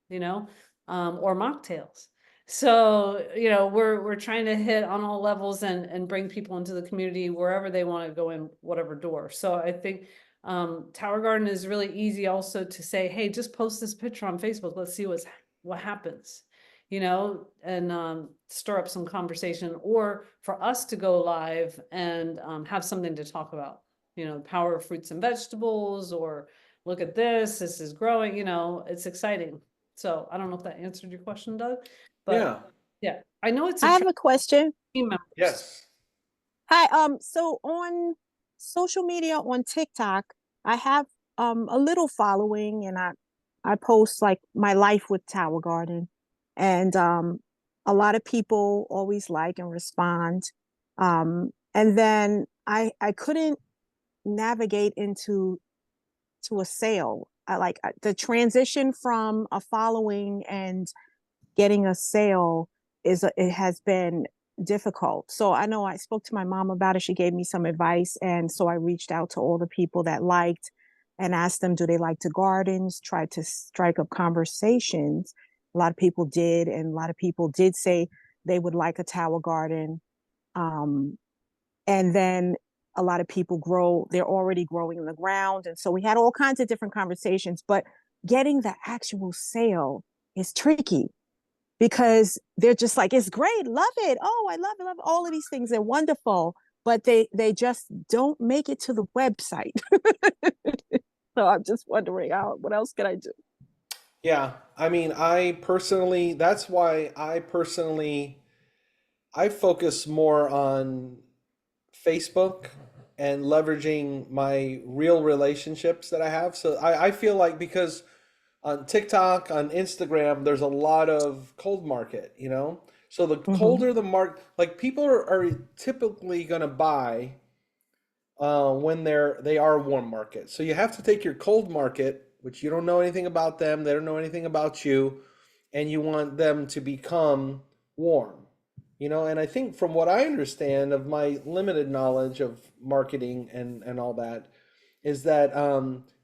you know, or mocktails. So, you know, we're trying to hit on all levels and bring people into the community wherever they want to go in, whatever door. So I think Tower Garden is really easy also to say, hey, just post this picture on Facebook. Let's see what happens, you know, and stir up some conversation, or for us to go live and have something to talk about, you know, power of fruits and vegetables, or look at this is growing, you know, it's exciting. So I don't know if that answered your question, Doug, Yeah. but yeah, I know it's I a have a question. team members. Yes. Hi, so on social media on TikTok, I have a little following and I post like my life with Tower Garden and a lot of people always like and respond. And then I couldn't navigate into to a sale. The transition from a following and getting a sale it has been difficult. So I know I spoke to my mom about it. She gave me some advice. And so I reached out to all the people that liked and asked them, do they like to gardens? Tried to strike up conversations. A lot of people did. And a lot of people did say they would like a tower garden. Um, and then a lot of people they're already growing in the ground. And so we had all kinds of different conversations, but getting the actual sale is tricky because they're just like, it's great, love it. Oh, I love all of these things. They're wonderful, but they just don't make it to the website. So I'm just wondering what else can I do? Yeah. I mean, that's why I focus more on Facebook and leveraging my real relationships that I have. So I feel like because on TikTok, on Instagram, there's a lot of cold market, you know? So the colder the market, like people are typically going to buy when they are warm market. So you have to take your cold market, which you don't know anything about them, they don't know anything about you, and you want them to become warm. You know, and I think from what I understand of my limited knowledge of marketing and all that, is that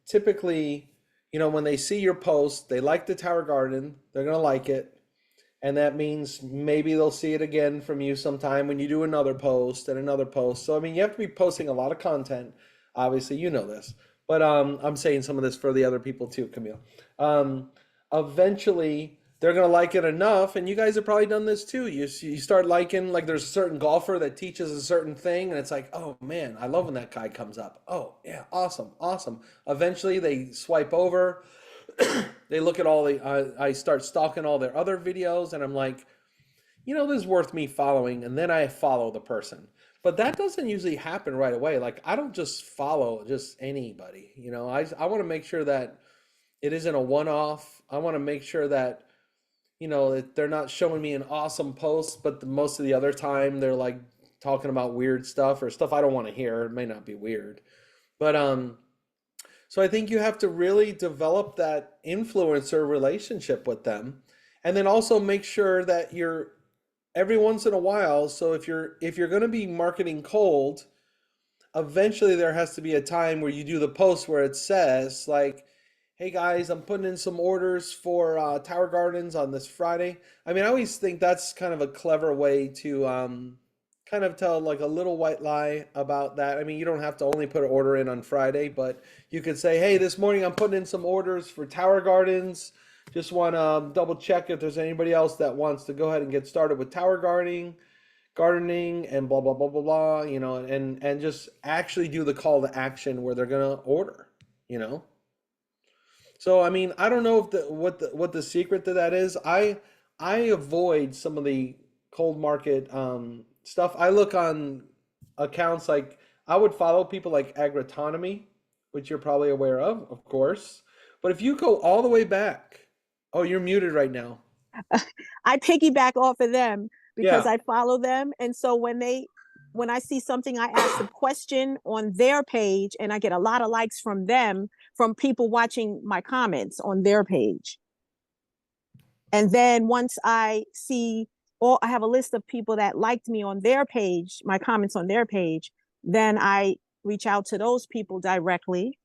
typically, you know, when they see your post, they like the Tower Garden, they're gonna like it, and that means maybe they'll see it again from you sometime when you do another post and another post. So I mean, you have to be posting a lot of content. Obviously, you know this, but I'm saying some of this for the other people too, Camille. Um, Eventually, they're gonna like it enough, and you guys have probably done this too. You start liking, like there's a certain golfer that teaches a certain thing, and it's like, oh man, I love when that guy comes up. Oh yeah, awesome, awesome. Eventually, they swipe over, they look at I start stalking all their other videos, and I'm like, you know, this is worth me following, and then I follow the person. But that doesn't usually happen right away. Like I don't just follow just anybody. You know, I want to make sure that it isn't a one-off. I want to make sure that that they're not showing me an awesome post, but most of the other time they're like talking about weird stuff or stuff I don't want to hear. It may not be weird, but so I think you have to really develop that influencer relationship with them, and then also make sure that you're every once in a while. So if you're going to be marketing cold, eventually there has to be a time where you do the post where it says like, hey guys, I'm putting in some orders for Tower Gardens on this Friday. I mean, I always think that's kind of a clever way to kind of tell like a little white lie about that. I mean, you don't have to only put an order in on Friday, but you could say, hey, this morning I'm putting in some orders for Tower Gardens. Just want to double check if there's anybody else that wants to go ahead and get started with Tower gardening and blah, blah, blah, blah, blah, and just actually do the call to action where they're going to order. So I mean, I don't know if what the secret to that is. I avoid some of the cold market stuff. I look on accounts like I would follow people like Agritonomy, which you're probably aware of course. But if you go all the way back, oh, you're muted right now. I piggyback off of them because Yeah. I follow them. And so when I see something, I ask the question on their page and I get a lot of likes from them, from people watching my comments on their page. And then once I see, or I have a list of people that liked me on their page, my comments on their page, then I reach out to those people directly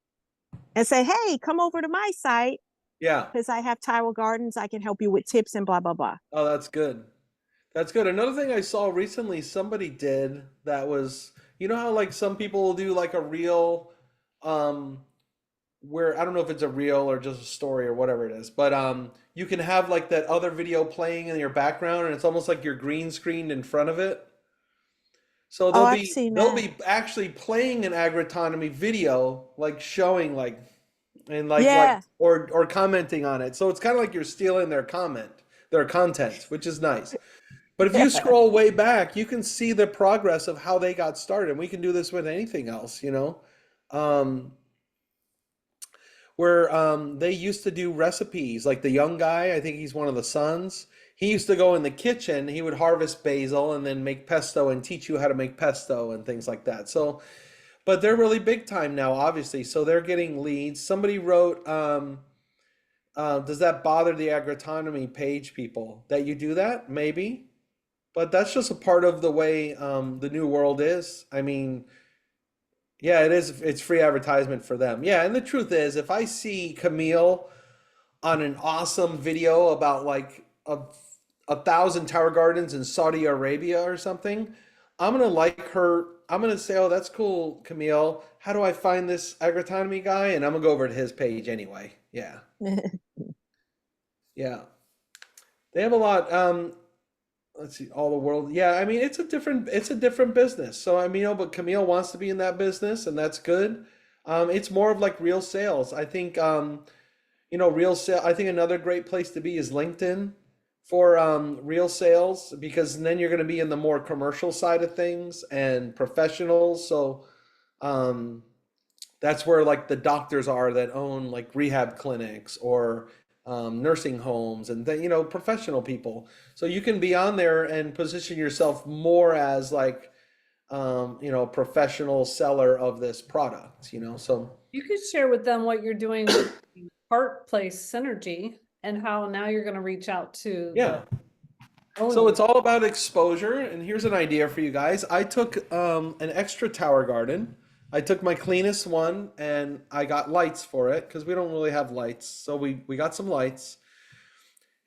and say, hey, come over to my site Yeah. because I have Tower Gardens. I can help you with tips and blah, blah, blah. Oh, that's good. That's good. Another thing I saw recently, somebody did that was, you know how like some people will do like a reel, where I don't know if it's a reel or just a story or whatever it is, but you can have like that other video playing in your background, and it's almost like you're green screened in front of it. So Oh, I've seen they'll that. be actually playing an Agritonomy video, like showing like and like Yeah. or commenting on it. So it's kind of like you're stealing their content, which is nice. But if you scroll way back, you can see the progress of how they got started. And we can do this with anything else, you know. Um, where they used to do recipes, like the young guy, I think he's one of the sons. He used to go in the kitchen, he would harvest basil and then make pesto and teach you how to make pesto and things like that. So, but they're really big time now, obviously. So they're getting leads. Somebody wrote, does that bother the agronomy page people that you do that? Maybe. But that's just a part of the way the new world is. I mean, yeah, it is. It's free advertisement for them. Yeah, and the truth is, if I see Camille on an awesome video about like a thousand tower gardens in Saudi Arabia or something, I'm gonna like her. I'm gonna say, "Oh, that's cool, Camille. How do I find this agronomy guy?" And I'm gonna go over to his page anyway. Yeah, yeah. They have a lot. Let's see, all the world. Yeah, I mean, it's a different business. So I mean, but Camille wants to be in that business, and that's good. It's more of like real sales. I think, real sale. I think another great place to be is LinkedIn for real sales, because then you're going to be in the more commercial side of things and professionals. So that's where like the doctors are that own like rehab clinics or nursing homes and then, professional people. So you can be on there and position yourself more as like, professional seller of this product, so. You could share with them what you're doing with the Heart Place Synergy and how now you're gonna reach out to Yeah. the So owners. it's all about exposure. And here's an idea for you guys. I took an extra tower garden. I took my cleanest one and I got lights for it because we don't really have lights. So we got some lights.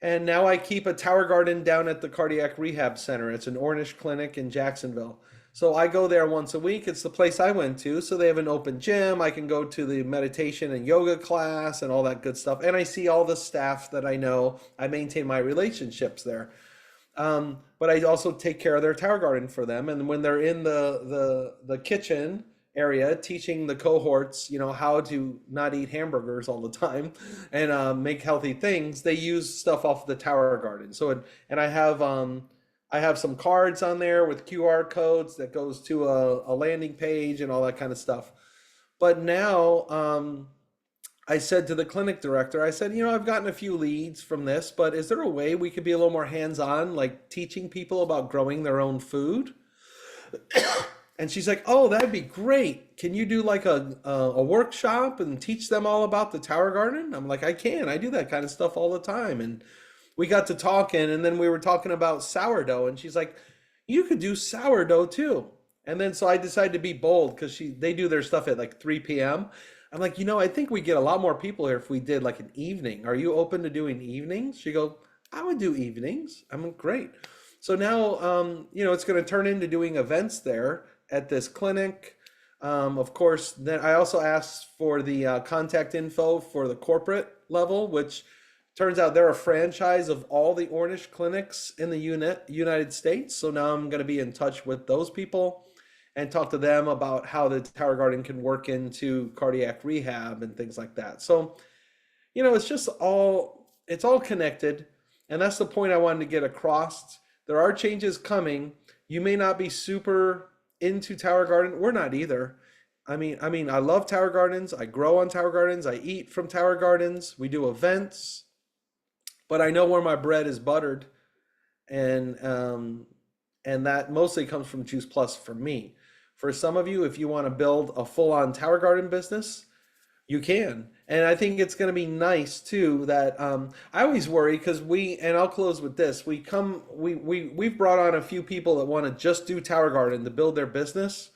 And now I keep a tower garden down at the Cardiac Rehab Center. It's an Ornish clinic in Jacksonville. So I go there once a week. It's the place I went to. So they have an open gym. I can go to the meditation and yoga class and all that good stuff. And I see all the staff that I know. I maintain my relationships there. But I also take care of their tower garden for them. And when they're in the kitchen area teaching the cohorts, how to not eat hamburgers all the time and make healthy things, they use stuff off the tower garden. So and I have some cards on there with QR codes that goes to a landing page and all that kind of stuff. But now I said to the clinic director, I said, I've gotten a few leads from this, but is there a way we could be a little more hands-on, like teaching people about growing their own food? And she's like, oh, that'd be great. Can you do like a workshop and teach them all about the tower garden? I'm like, I can. I do that kind of stuff all the time. And we got to talking, and then we were talking about sourdough, and she's like, you could do sourdough too. And then so I decided to be bold because they do their stuff at like 3 p.m. I'm like, I think we get a lot more people here if we did like an evening. Are you open to doing evenings? She go, I would do evenings. I'm like, great. So now, it's going to turn into doing events there at this clinic. Of course, then I also asked for the contact info for the corporate level, which turns out they're a franchise of all the Ornish clinics in the United States. So now I'm going to be in touch with those people and talk to them about how the tower garden can work into cardiac rehab and things like that. So, it's all connected. And that's the point I wanted to get across. There are changes coming. You may not be super into tower garden. We're not either. I mean, I love tower gardens. I grow on tower gardens. I eat from tower gardens. We do events, but I know where my bread is buttered, and that mostly comes from Juice Plus for me. For some of you, if you want to build a full-on tower garden business, you can. And I think it's going to be nice too that I always worry because and I'll close with this. We've brought on a few people that want to just do tower garden to build their business.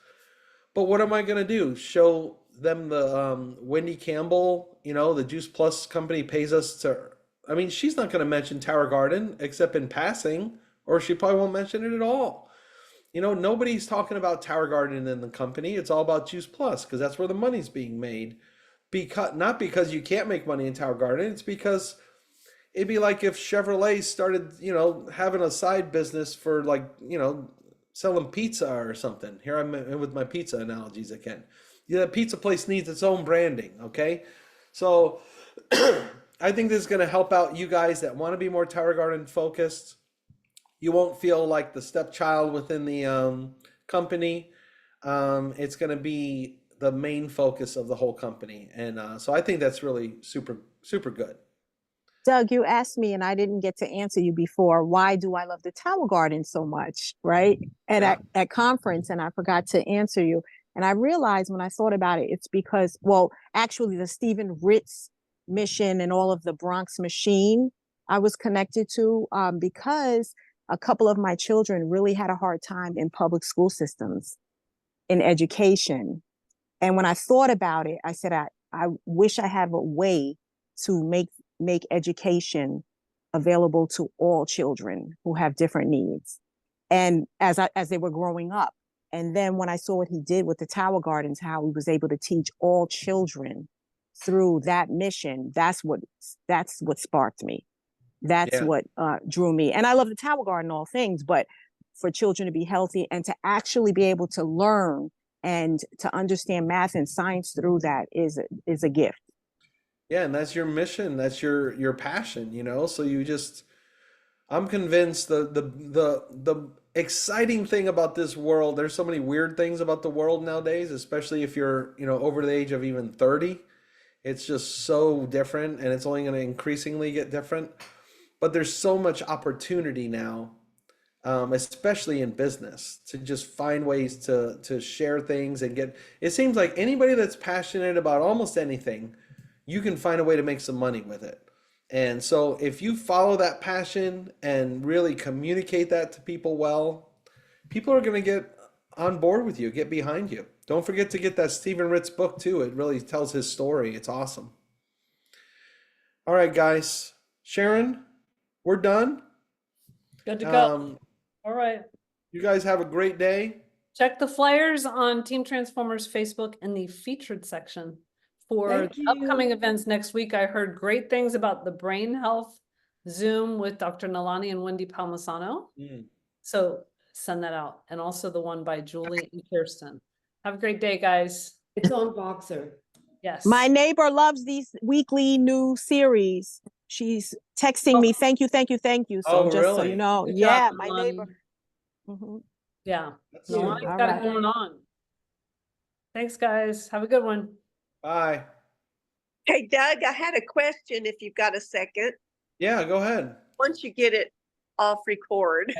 But what am I going to do? Show them the Wendy Campbell, the Juice Plus company pays us to, she's not going to mention tower garden except in passing, or she probably won't mention it at all. Nobody's talking about tower garden in the company. It's all about Juice Plus because that's where the money's being made. Not because you can't make money in tower garden. It's because it'd be like if Chevrolet started, having a side business for like, selling pizza or something. Here I'm with my pizza analogies again. The pizza place needs its own branding, okay? So I think this is going to help out you guys that want to be more Tower Garden focused. You won't feel like the stepchild within the company. It's going to be the main focus of the whole company. And so I think that's really super, super good. Doug, you asked me and I didn't get to answer you before, why do I love the Tower Garden so much, right? And Yeah. at conference, and I forgot to answer you. And I realized when I thought about it, it's because, well, actually the Stephen Ritz mission and all of the Bronx Machine I was connected to because a couple of my children really had a hard time in public school systems, in education. And when I thought about it, I said, I wish I had a way to make education available to all children who have different needs. And as they were growing up. And then when I saw what he did with the Tower Gardens, how he was able to teach all children through that mission, that's what sparked me. That's Yeah. what drew me. And I love the Tower Garden, all things, but for children to be healthy and to actually be able to learn and to understand math and science through that is a gift. Yeah, and that's your mission. That's your passion, you know? So I'm convinced the exciting thing about this world, there's so many weird things about the world nowadays, especially if you're, over the age of even 30. It's just so different and it's only going to increasingly get different. But there's so much opportunity now, especially in business, to just find ways to share things and get. It seems like anybody that's passionate about almost anything, you can find a way to make some money with it. And so if you follow that passion and really communicate that to people well, people are going to get on board with you, get behind you. Don't forget to get that Stephen Ritz book too. It really tells his story. It's awesome. All right, guys. Sharon, we're done. Good to go. All right. You guys have a great day. Check the flyers on Team Transformers Facebook in the featured section for Thank the upcoming you. events next week. I heard great things about the brain health Zoom with Dr. Nalani and Wendy Palmisano. So send that out. And also the one by Julie and Kirsten. Have a great day, guys. It's on Voxer. Yes. My neighbor loves these weekly new series. She's texting me, thank you, thank you, thank you. So Oh, just so really? you know, Good yeah, job, my Nalani. neighbor. Mhm. Yeah. That's Yeah. Nalani's All got right. it going on. Thanks, guys. Have a good one. Bye. Hey, Doug, I had a question if you've got a second. Yeah, go ahead. Once you get it off record,